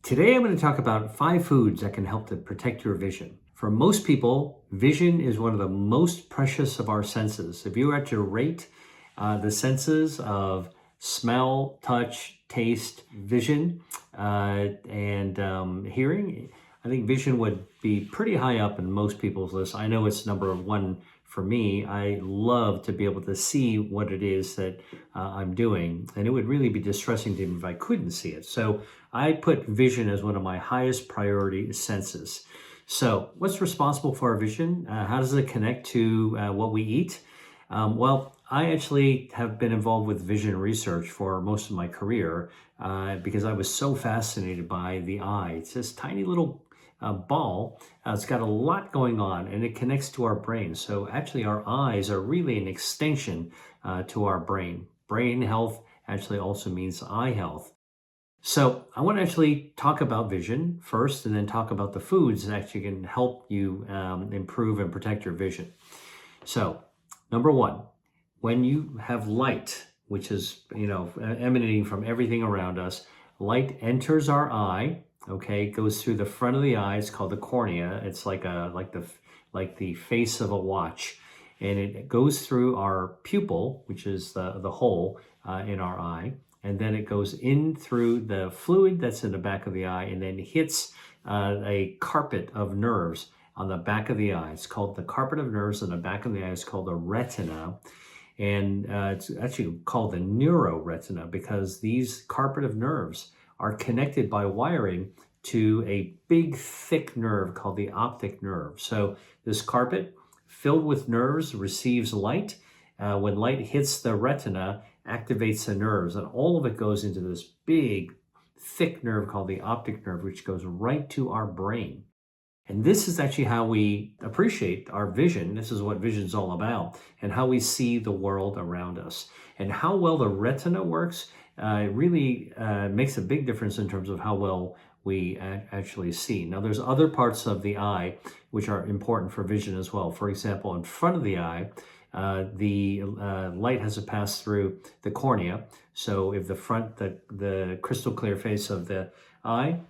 Today, I'm going to talk about 5 foods that can help to protect your vision. For most people, vision is one of the most precious of our senses. If you were to rate the senses of smell, touch, taste, vision, and hearing, I think vision would be pretty high up in most people's list. I know it's number one for me. I love to be able to see what it is that I'm doing, and it would really be distressing to me if I couldn't see it. So I put vision as one of my highest priority senses. So what's responsible for our vision? How does it connect to what we eat? Well, I actually have been involved with vision research for most of my career because I was so fascinated by the eye. It's this tiny little ball. It's got a lot going on and it connects to our brain. So actually our eyes are really an extension to our brain. Brain health actually also means eye health. So I want to actually talk about vision first and then talk about the foods that actually can help you improve and protect your vision. So number one, when you have light, which is, emanating from everything around us, light enters our eye. Okay, it goes through the front of the eye. It's called the cornea. It's like the face of a watch, and it goes through our pupil, which is the hole in our eye, and then it goes in through the fluid that's in the back of the eye, and then hits a carpet of nerves on the back of the eye. It's called the carpet of nerves on the back of the eye. It's called the retina. And it's actually called the neuroretina because these carpet of nerves are connected by wiring to a big, thick nerve called the optic nerve. So this carpet filled with nerves receives light. When light hits the retina, activates the nerves, and all of it goes into this big, thick nerve called the optic nerve, which goes right to our brain. And this is actually how we appreciate our vision. This is what vision is all about, and how we see the world around us. And how well the retina works really makes a big difference in terms of how well we actually see. Now, there's other parts of the eye which are important for vision as well. For example, in front of the eye, the light has to pass through the cornea. So if the crystal clear face of the eye,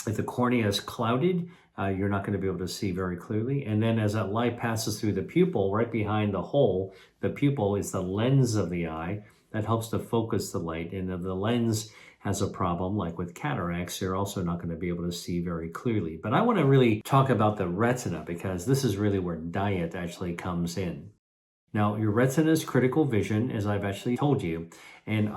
if the cornea is clouded, you're not going to be able to see very clearly. And then as that light passes through the pupil, right behind the hole, the pupil is the lens of the eye that helps to focus the light. And if the lens has a problem, like with cataracts, you're also not going to be able to see very clearly. But I want to really talk about the retina because this is really where diet actually comes in. Now, your retina is critical vision, as I've actually told you, and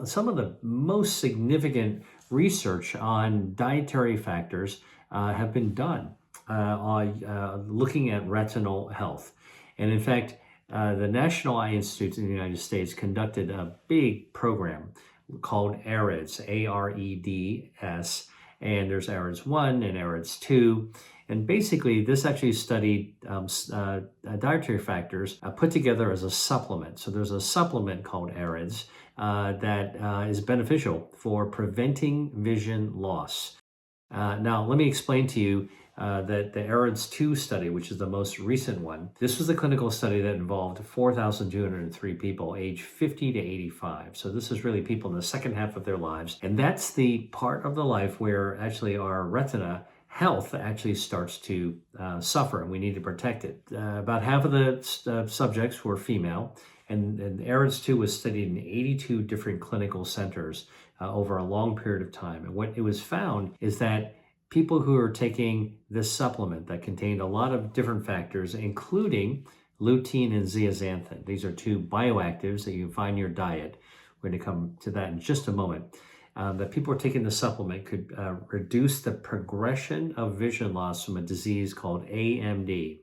some of the most significant research on dietary factors have been done on looking at retinal health. And in fact, the National Eye Institute in the United States conducted a big program called AREDS, AREDS, and there's AREDS 1 and AREDS 2. And basically, this actually studied dietary factors put together as a supplement. So there's a supplement called AREDS that is beneficial for preventing vision loss. Now, let me explain to you that the AREDS 2 study, which is the most recent one, this was a clinical study that involved 4,203 people aged 50 to 85. So this is really people in the second half of their lives. And that's the part of the life where actually our retina health actually starts to suffer, and we need to protect it. About half of the subjects were female, and AREDS 2 was studied in 82 different clinical centers over a long period of time. And what it was found is that people who are taking this supplement that contained a lot of different factors, including lutein and zeaxanthin, these are 2 bioactives that you can find in your diet. We're going to come to that in just a moment. That people are taking the supplement could reduce the progression of vision loss from a disease called AMD,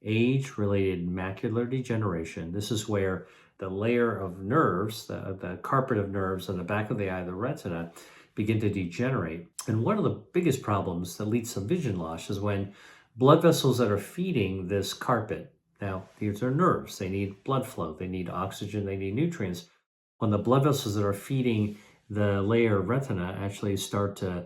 age-related macular degeneration. This is where the layer of nerves, the carpet of nerves on the back of the eye, the retina, begin to degenerate. And one of the biggest problems that leads to vision loss is when blood vessels that are feeding this carpet, now these are nerves, they need blood flow, they need oxygen, they need nutrients. When the blood vessels that are feeding the layer of retina actually start to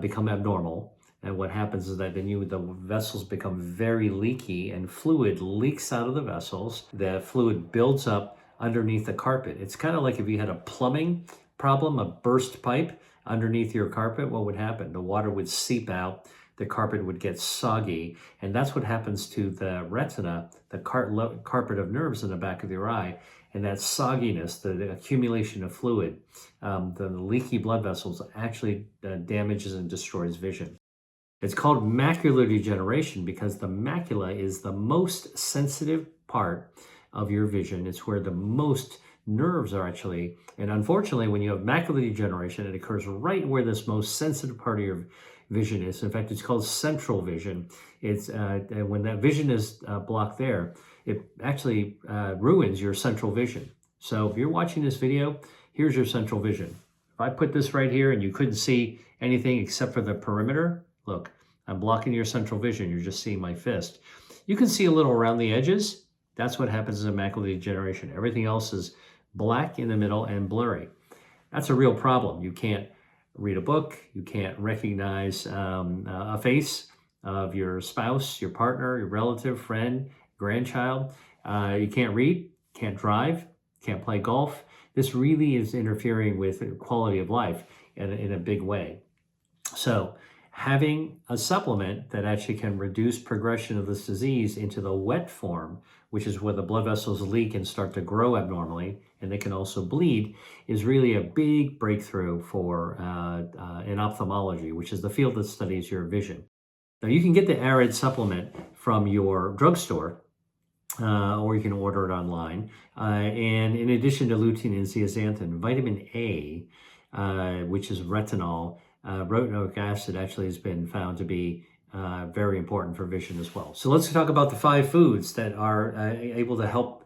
become abnormal. And what happens is that then the vessels become very leaky and fluid leaks out of the vessels. The fluid builds up underneath the carpet. It's kind of like if you had a plumbing problem, a burst pipe, underneath your carpet, what would happen? The water would seep out, the carpet would get soggy, and that's what happens to the retina, the carpet of nerves in the back of your eye, and that sogginess, the accumulation of fluid, the leaky blood vessels actually damages and destroys vision. It's called macular degeneration because the macula is the most sensitive part of your vision. It's where the most nerves are actually, and unfortunately, when you have macular degeneration, it occurs right where this most sensitive part of your vision is. In fact, it's called central vision. It's when that vision is blocked there, it actually ruins your central vision. So if you're watching this video, here's your central vision. If I put this right here and you couldn't see anything except for the perimeter, look, I'm blocking your central vision. You're just seeing my fist. You can see a little around the edges. That's what happens in macular degeneration. Everything else is black in the middle and blurry. That's a real problem. You can't read a book. You can't recognize a face of your spouse, your partner, your relative, friend, grandchild. You can't read, can't drive, can't play golf. This really is interfering with quality of life in a big way. So having a supplement that actually can reduce progression of this disease into the wet form, which is where the blood vessels leak and start to grow abnormally, and they can also bleed, is really a big breakthrough for in ophthalmology, which is the field that studies your vision. Now, you can get the Arid supplement from your drugstore, or you can order it online. And in addition to lutein and zeaxanthin, vitamin A, which is retinol, retinoic acid actually has been found to be very important for vision as well. So let's talk about the 5 foods that are able to help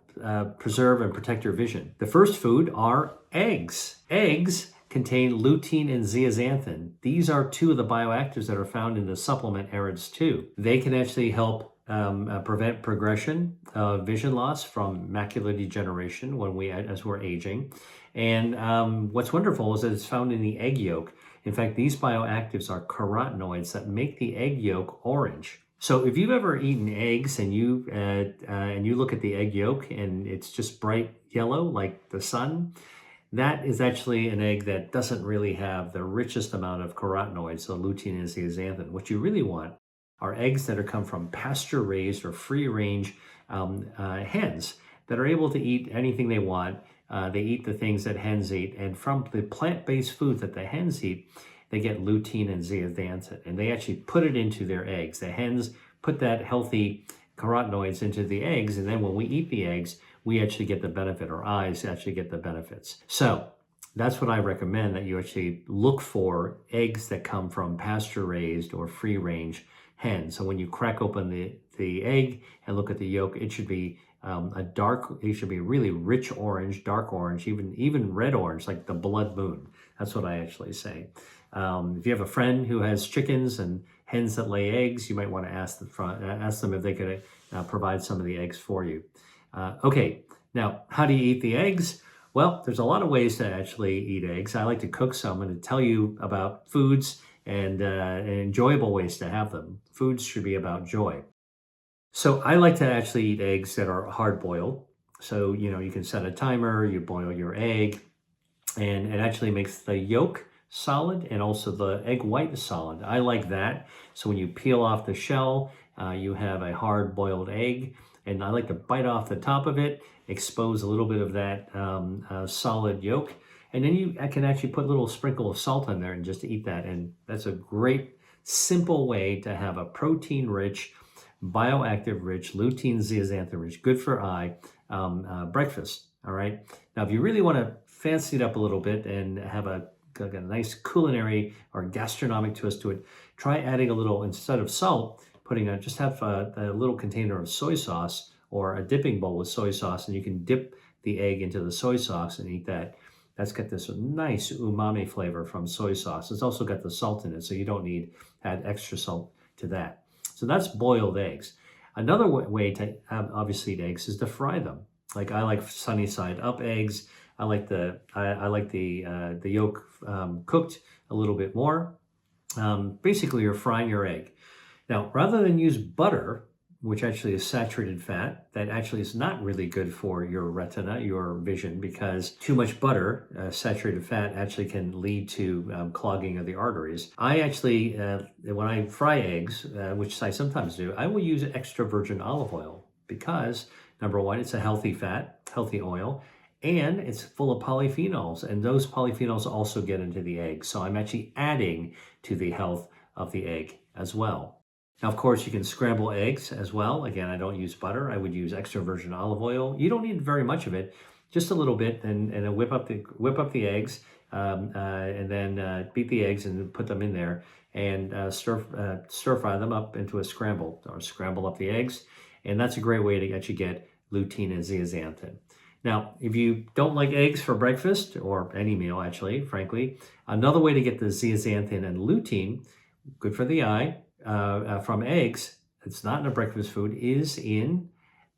preserve and protect your vision. The first food are eggs. Eggs contain lutein and zeaxanthin. These are 2 of the bioactives that are found in the supplement Arids 2. They can actually help prevent progression of vision loss from macular degeneration as we're aging. And what's wonderful is that it's found in the egg yolk. In fact, these bioactives are carotenoids that make the egg yolk orange. So if you've ever eaten eggs and you look at the egg yolk and it's just bright yellow like the sun, that is actually an egg that doesn't really have the richest amount of carotenoids, the lutein and zeaxanthin. What you really want are eggs that come from pasture-raised or free-range hens that are able to eat anything they want. They eat the things that hens eat, and from the plant-based food that the hens eat, they get lutein and zeaxanthin, and they actually put it into their eggs. The hens put that healthy carotenoids into the eggs, and then when we eat the eggs, we actually get the benefit. Our eyes actually get the benefits. So that's what I recommend, that you actually look for eggs that come from pasture-raised or free-range hens. So when you crack open the egg and look at the yolk, it should be it should be really rich orange, dark orange, even red orange, like the blood moon. That's what I actually say. If you have a friend who has chickens and hens that lay eggs, you might want to ask them if they could provide some of the eggs for you. Okay, now how do you eat the eggs? Well, there's a lot of ways to actually eat eggs. I like to cook some and to tell you about foods and enjoyable ways to have them. Foods should be about joy. So I like to actually eat eggs that are hard boiled. So, you can set a timer, you boil your egg, and it actually makes the yolk solid and also the egg white solid. I like that. So when you peel off the shell, you have a hard boiled egg, and I like to bite off the top of it, expose a little bit of that solid yolk, and then I can actually put a little sprinkle of salt on there and just eat that. And that's a great, simple way to have a protein-rich, bioactive rich, lutein zeaxanthin rich, good for eye breakfast. All right. Now, if you really want to fancy it up a little bit and have a nice culinary or gastronomic twist to it, try adding a little, instead of salt, just have a little container of soy sauce or a dipping bowl with soy sauce, and you can dip the egg into the soy sauce and eat that. That's got this nice umami flavor from soy sauce. It's also got the salt in it, so you don't need to add extra salt to that. So that's boiled eggs. Another way to obviously eat eggs is to fry them. Like I like sunny side up eggs. I like the yolk cooked a little bit more. Basically, you're frying your egg. Now, rather than use butter, which actually is saturated fat, that actually is not really good for your retina, your vision, because too much butter, saturated fat, actually can lead to clogging of the arteries. I actually, when I fry eggs, which I sometimes do, I will use extra virgin olive oil because, number one, it's a healthy fat, healthy oil, and it's full of polyphenols, and those polyphenols also get into the egg. So I'm actually adding to the health of the egg as well. Now, of course, you can scramble eggs as well. Again, I don't use butter. I would use extra virgin olive oil. You don't need very much of it, just a little bit, and whip up the eggs, and then beat the eggs and put them in there, and stir fry them up into a scramble, or scramble up the eggs, and that's a great way to actually get lutein and zeaxanthin. Now, if you don't like eggs for breakfast, or any meal actually, frankly, another way to get the zeaxanthin and lutein, good for the eye, from eggs, it's not in a breakfast food, is in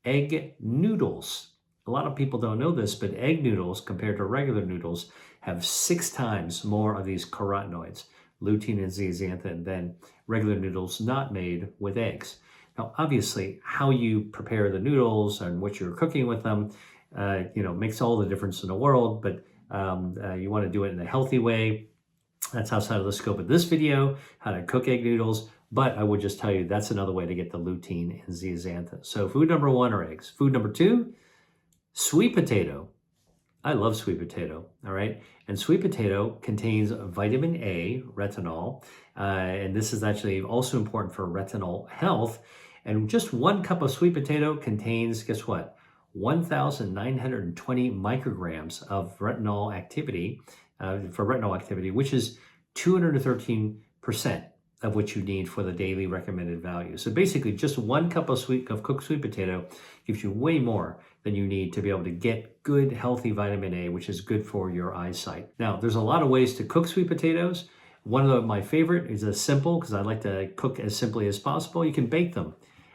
egg noodles. A lot of people don't know this, but egg noodles compared to regular noodles have 6 times more of these carotenoids, lutein and zeaxanthin, than regular noodles not made with eggs. Now, obviously, how you prepare the noodles and what you're cooking with them, makes all the difference in the world, but you want to do it in a healthy way. That's outside of the scope of this video, how to cook egg noodles, but I would just tell you that's another way to get the lutein and zeaxanthin. So food number 1 are eggs. Food number 2, sweet potato. I love sweet potato, all right? And sweet potato contains vitamin A, retinol, and this is actually also important for retinal health. And just 1 cup of sweet potato contains, guess what? 1,920 micrograms of retinol activity, which is 213% of what you need for the daily recommended value. So basically, just 1 cup of cooked sweet potato gives you way more than you need to be able to get good, healthy vitamin A, which is good for your eyesight. Now, there's a lot of ways to cook sweet potatoes. One of my favorite is simple, because I like to cook as simply as possible. You can bake them,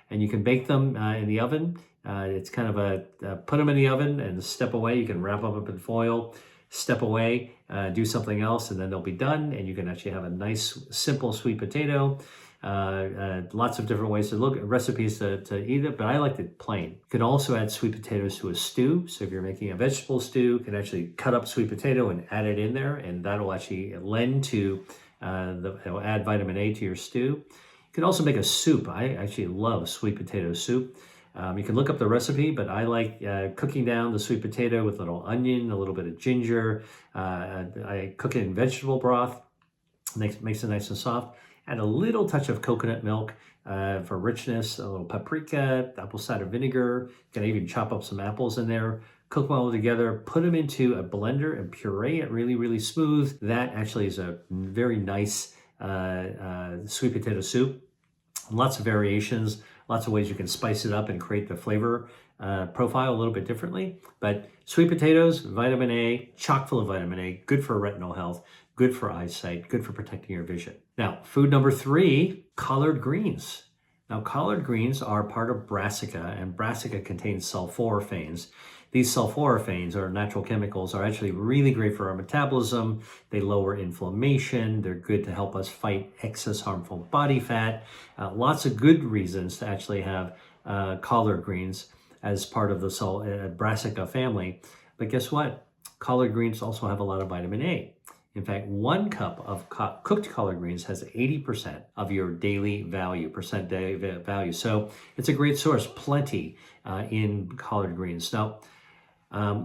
and you can bake them in the oven. It's kind of put them in the oven and step away. You can wrap them up in foil, step away, do something else, and then they'll be done. And you can actually have a nice, simple sweet potato. Lots of different ways to look at recipes to eat it, but I like it plain. You can also add sweet potatoes to a stew. So if you're making a vegetable stew, you can actually cut up sweet potato and add it in there, and that'll actually lend to, it'll add vitamin A to your stew. You can also make a soup. I actually love sweet potato soup. You can look up the recipe, but I like cooking down the sweet potato with a little onion, a little bit of ginger. I cook it in vegetable broth, makes it nice and soft. Add a little touch of coconut milk for richness, a little paprika, apple cider vinegar. You can even chop up some apples in there. Cook them all together, put them into a blender and puree it really, really smooth. That actually is a very nice sweet potato soup. Lots of variations, lots of ways you can spice it up and create the flavor profile a little bit differently. But sweet potatoes, vitamin A, chock full of vitamin A, good for retinal health, good for eyesight, good for protecting your vision. Now, food number 3, collard greens. Now, collard greens are part of brassica, and brassica contains sulforaphanes. These sulforaphanes, or natural chemicals, are actually really great for our metabolism. They lower inflammation. They're good to help us fight excess harmful body fat. Lots of good reasons to actually have collard greens as part of the brassica family. But guess what? Collard greens also have a lot of vitamin A. In fact, 1 cup of cooked collard greens has 80% of your daily value, So it's a great source, plenty in collard greens. Now,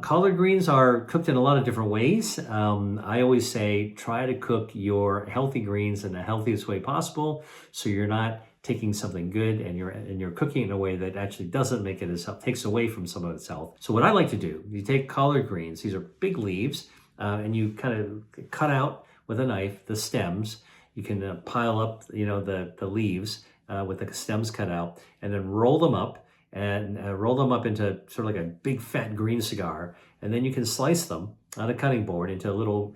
collard greens are cooked in a lot of different ways. I always say try to cook your healthy greens in the healthiest way possible, so you're not taking something good and you're cooking it in a way that actually doesn't make it as healthy, takes away from some of its health. So what I like to do, you take collard greens, these are big leaves, and you kind of cut out with a knife the stems. You can pile up, the leaves with the stems cut out, and then roll them up into sort of like a big fat green cigar. And then you can slice them on a cutting board into little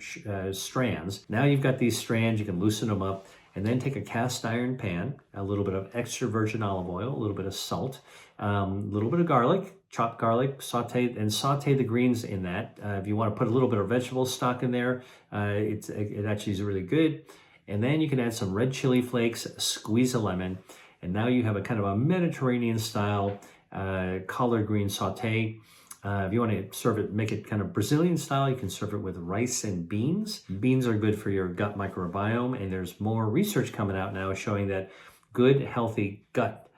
strands. Now you've got these strands, you can loosen them up, and then take a cast iron pan, a little bit of extra virgin olive oil, a little bit of salt, a little bit of garlic, chopped garlic, saute the greens in that. If you want to put a little bit of vegetable stock in there, it actually is really good. And then you can add some red chili flakes, squeeze a lemon, And now you have a kind of a Mediterranean style collard green saute. If you want to serve it, make it kind of Brazilian style, you can serve it with rice and beans. Beans are good for your gut microbiome, and there's more research coming out now showing that good, healthy gut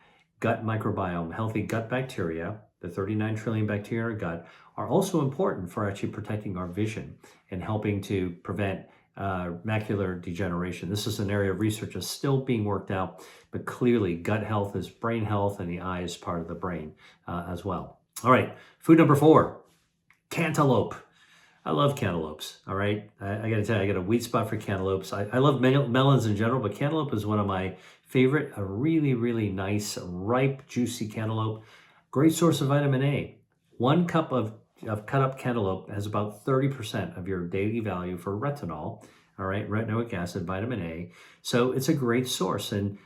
microbiome, healthy gut bacteria, the 39 trillion bacteria in our gut, are also important for actually protecting our vision and helping to prevent macular degeneration. This is an area of research that's still being worked out, but clearly gut health is brain health, and the eye is part of the brain as well. All right, food number 4, cantaloupe. I love cantaloupes, all right? I got to tell you, I got a weak spot for cantaloupes. I love melons in general, but cantaloupe is one of my favorite. A really, really nice, ripe, juicy cantaloupe. Great source of vitamin A. 1 cup of cut up cantaloupe has about 30% of your daily value for retinol, all right, retinoic acid, vitamin A. So it's a great source. And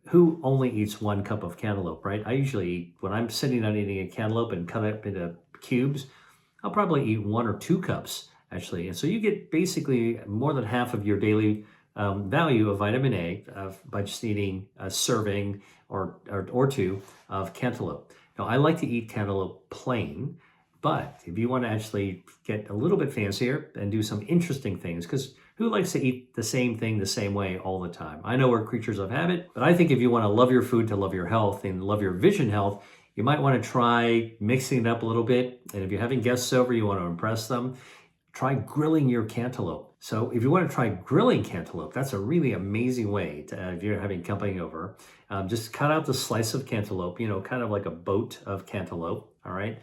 who only eats 1 cup of cantaloupe, right? I usually eat, when I'm sitting down eating a cantaloupe and cut it up into cubes, I'll probably eat 1 or 2 cups, actually. And so you get basically more than half of your daily value of vitamin A by just eating a serving or 2 of cantaloupe. Now, I like to eat cantaloupe plain, but if you want to actually get a little bit fancier and do some interesting things, because who likes to eat the same thing the same way all the time? I know we're creatures of habit, but I think if you want to love your food to love your health and love your vision health, you might want to try mixing it up a little bit. And if you're having guests over, you want to impress them, try grilling your cantaloupe. So if you want to try grilling cantaloupe, that's a really amazing way to, if you're having company over, just cut out the slice of cantaloupe, kind of like a boat of cantaloupe, all right?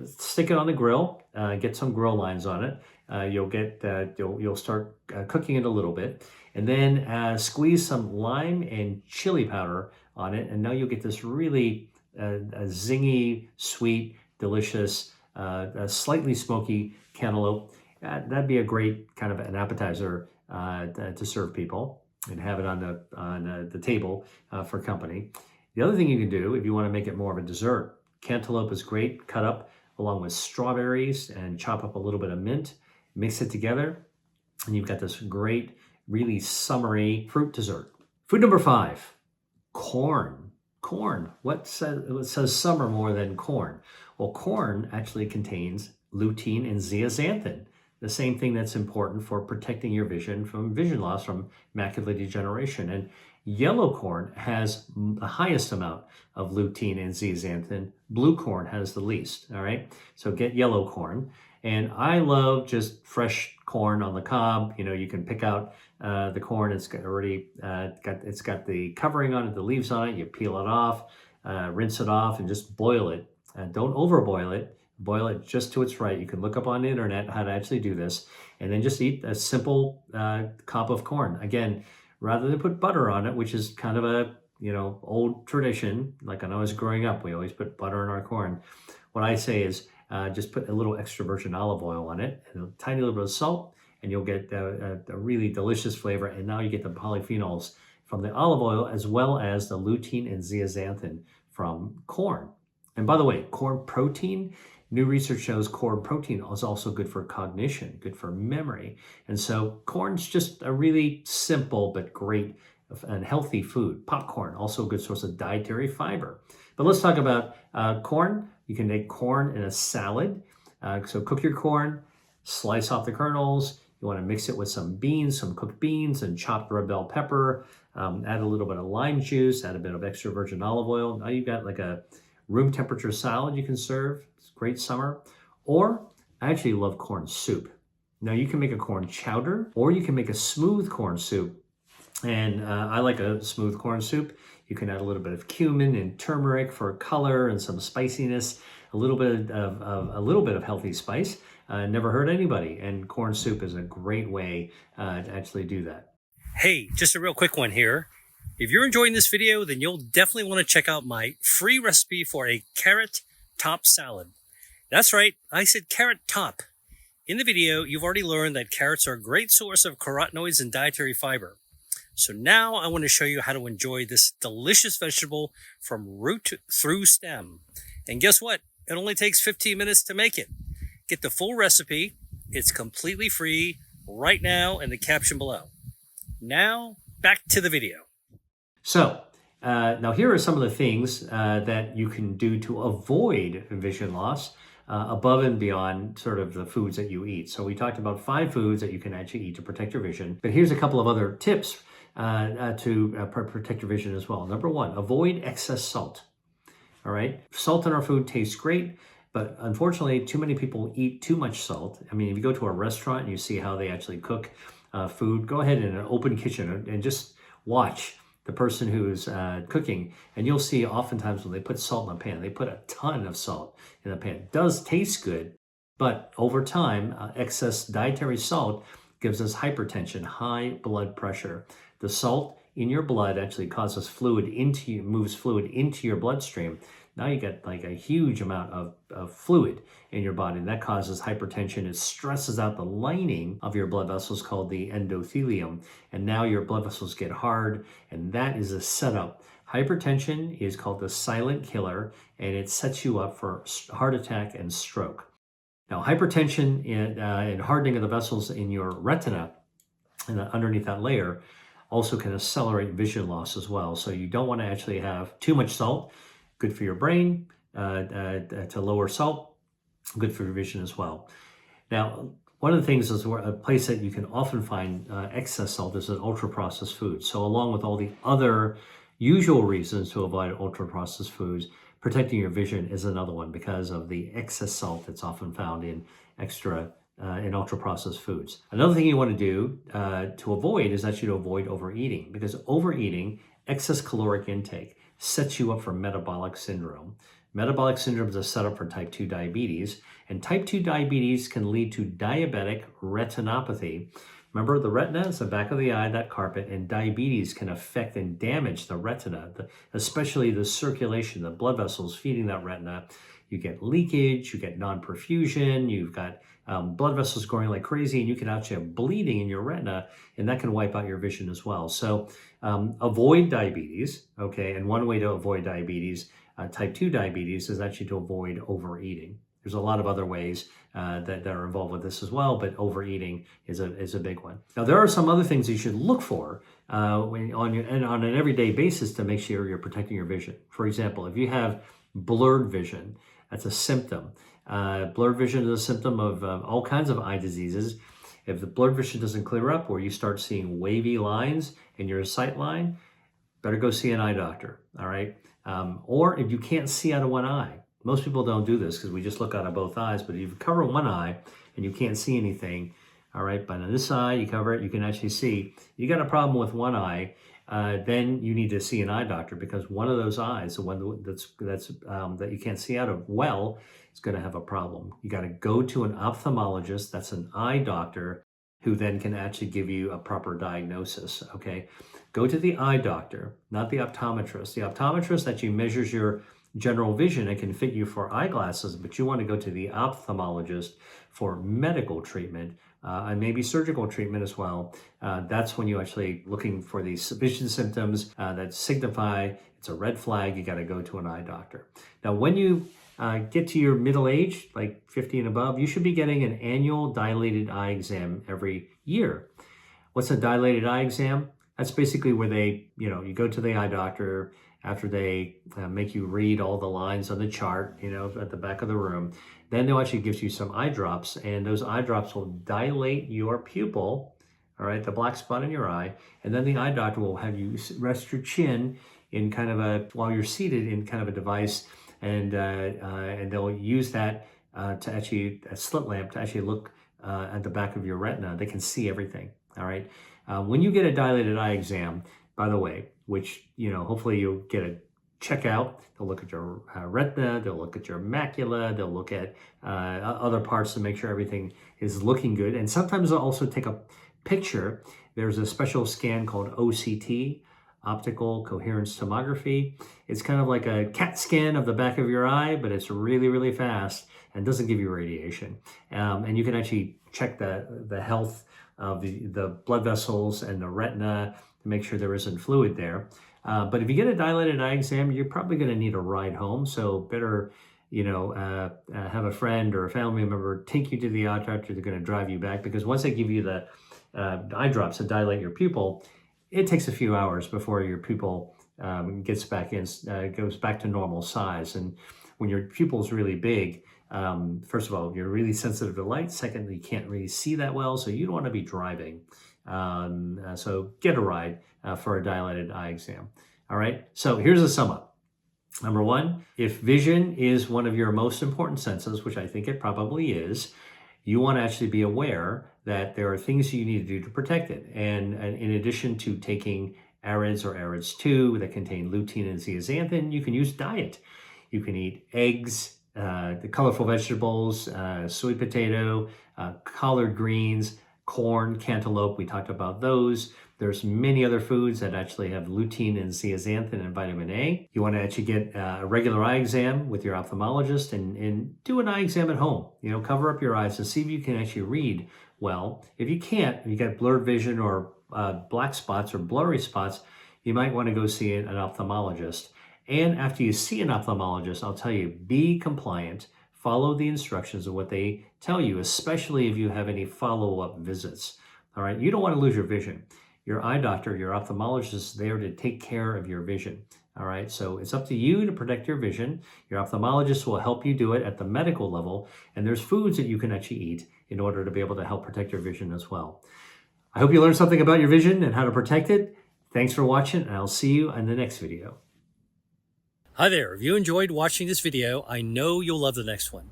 Stick it on the grill, get some grill lines on it. You'll start cooking it a little bit, and then squeeze some lime and chili powder on it, and now you'll get this really zingy, sweet, delicious, slightly smoky cantaloupe. That'd be a great kind of an appetizer to serve people and have it on the table for company. The other thing you can do, if you want to make it more of a dessert, cantaloupe is great, cut up along with strawberries and chop up a little bit of mint, mix it together, and you've got this great, really summery fruit dessert. Food number 5, corn. Corn. What says summer more than corn? Well, corn actually contains lutein and zeaxanthin, the same thing that's important for protecting your vision from vision loss from macular degeneration. And yellow corn has the highest amount of lutein and zeaxanthin. Blue corn has the least, all right? So get yellow corn. And I love just fresh corn on the cob. You can pick out the corn. It's got the covering on it, the leaves on it. You peel it off, rinse it off, and just boil it. Don't overboil it. Boil it just to its right. You can look up on the internet how to actually do this, and then just eat a simple cob of corn. Again, rather than put butter on it, which is kind of a old tradition. Like when I was growing up, we always put butter in our corn. What I say is just put a little extra virgin olive oil on it and a tiny little bit of salt, and you'll get a really delicious flavor. And now you get the polyphenols from the olive oil as well as the lutein and zeaxanthin from corn. And by the way, corn protein, new research shows corn protein is also good for cognition, good for memory. And so corn's just a really simple but great and healthy food. Popcorn, also a good source of dietary fiber. But let's talk about corn. You can make corn in a salad. So cook your corn, slice off the kernels. You want to mix it with some beans, some cooked beans, and chopped red bell pepper. Add a little bit of lime juice, add a bit of extra virgin olive oil. Now you've got like a room temperature salad you can serve. It's great summer. Or I actually love corn soup. Now you can make a corn chowder, or you can make a smooth corn soup. And I like a smooth corn soup. You can add a little bit of cumin and turmeric for color and some spiciness, a little bit of healthy spice. Never hurt anybody. And corn soup is a great way to actually do that. Hey, just a real quick one here. If you're enjoying this video, then you'll definitely want to check out my free recipe for a carrot top salad. That's right, I said carrot top. In the video, you've already learned that carrots are a great source of carotenoids and dietary fiber. So now I want to show you how to enjoy this delicious vegetable from root through stem. And guess what? It only takes 15 minutes to make it. Get the full recipe. It's completely free right now in the caption below. Now, back to the video. So Now, here are some of the things that you can do to avoid vision loss above and beyond sort of the foods that you eat. So we talked about 5 foods that you can actually eat to protect your vision, but here's a couple of other tips to protect your vision as well. Number 1, avoid excess salt. All right, salt in our food tastes great, but unfortunately, too many people eat too much salt. I mean, if you go to a restaurant and you see how they actually cook food, go ahead in an open kitchen and just watch the person who's cooking, and you'll see oftentimes when they put salt in the pan, they put a ton of salt in the pan. It does taste good, but over time, excess dietary salt gives us hypertension, high blood pressure. The salt in your blood actually causes moves fluid into your bloodstream. Now you get like a huge amount of fluid in your body, and that causes hypertension. It stresses out the lining of your blood vessels called the endothelium, and now your blood vessels get hard, and that is a setup. Hypertension is called the silent killer, and it sets you up for heart attack and stroke. Now, hypertension and hardening of the vessels in your retina and underneath that layer also can accelerate vision loss as well. So you don't want to actually have too much salt. Good for your brain to lower salt, good for your vision as well. Now, one of the things is a place that you can often find excess salt is in ultra-processed foods. So along with all the other usual reasons to avoid ultra-processed foods, protecting your vision is another one because of the excess salt that's often found in ultra-processed foods. Another thing you want to do to avoid is actually to avoid overeating, because overeating, excess caloric intake, sets you up for metabolic syndrome. Metabolic syndrome is a setup for type 2 diabetes, and type 2 diabetes can lead to diabetic retinopathy. Remember, the retina is the back of the eye, that carpet, and diabetes can affect and damage the retina, especially the circulation, the blood vessels feeding that retina. You get leakage, you get non-perfusion, you've got blood vessels growing like crazy, and you can actually have bleeding in your retina, and that can wipe out your vision as well. So avoid diabetes, okay? And one way to avoid diabetes, type 2 diabetes, is actually to avoid overeating. There's a lot of other ways that are involved with this as well, but overeating is a big one. Now, there are some other things you should look for on an everyday basis to make sure you're protecting your vision. For example, if you have blurred vision, that's a symptom. Blurred vision is a symptom of all kinds of eye diseases. If the blurred vision doesn't clear up, or you start seeing wavy lines in your sight line, better go see an eye doctor, all right? Or if you can't see out of one eye. Most people don't do this because we just look out of both eyes, but if you cover one eye and you can't see anything, all right, but on this eye, you cover it, you can actually see. You got a problem with one eye, then you need to see an eye doctor, because one of those eyes, the one that you can't see out of well, is going to have a problem. You got to go to an ophthalmologist, that's an eye doctor, who then can actually give you a proper diagnosis, okay? Go to the eye doctor, not the optometrist. The optometrist actually measures your general vision and can fit you for eyeglasses, but you want to go to the ophthalmologist for medical treatment and maybe surgical treatment as well. That's when you actually looking for these vision symptoms that signify it's a red flag. You got to go to an eye doctor. Now, when you get to your middle age, like 50 and above, you should be getting an annual dilated eye exam every year. What's a dilated eye exam? That's basically where you go to the eye doctor after they make you read all the lines on the chart, at the back of the room. Then they'll actually give you some eye drops, and those eye drops will dilate your pupil, all right, the black spot in your eye, and then the eye doctor will have you rest your chin in while you're seated in kind of a device, and they'll use that to actually, a slit lamp, to actually look at the back of your retina. They can see everything, all right? When you get a dilated eye exam, by the way, which, hopefully you'll get a checkout, they'll look at your retina, they'll look at your macula, they'll look at other parts to make sure everything is looking good. And sometimes they'll also take a picture. There's a special scan called OCT, optical coherence tomography. It's kind of like a CAT scan of the back of your eye, but it's really, really fast and doesn't give you radiation. And you can actually check the health of the blood vessels and the retina to make sure there isn't fluid there. But if you get a dilated eye exam, you're probably going to need a ride home. So better, have a friend or a family member take you to the eye doctor. They're going to drive you back, because once they give you the eye drops to dilate your pupil, it takes a few hours before your pupil gets back in, goes back to normal size. And when your pupil's really big, first of all, you're really sensitive to light. Secondly, you can't really see that well, so you don't want to be driving. So get a ride for a dilated eye exam. All right, so here's a sum up. Number one, if vision is one of your most important senses, which I think it probably is, you want to actually be aware that there are things you need to do to protect it. And in addition to taking AREDS or AREDS 2 that contain lutein and zeaxanthin, you can use diet. You can eat eggs, the colorful vegetables, sweet potato, collard greens, corn, cantaloupe. We talked about those. There's many other foods that actually have lutein and zeaxanthin and vitamin A. You want to actually get a regular eye exam with your ophthalmologist and do an eye exam at home. Cover up your eyes and see if you can actually read well. If you can't, if you got blurred vision or black spots or blurry spots, you might want to go see an ophthalmologist. And after you see an ophthalmologist, I'll tell you, be compliant. Follow the instructions of what they tell you, especially if you have any follow-up visits. All right, you don't want to lose your vision. Your eye doctor, your ophthalmologist is there to take care of your vision. All right, so it's up to you to protect your vision. Your ophthalmologist will help you do it at the medical level, and there's foods that you can actually eat in order to be able to help protect your vision as well. I hope you learned something about your vision and how to protect it. Thanks for watching, and I'll see you in the next video. Hi there. If you enjoyed watching this video, I know you'll love the next one.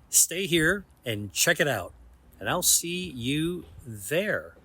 Stay here and check it out, and I'll see you there.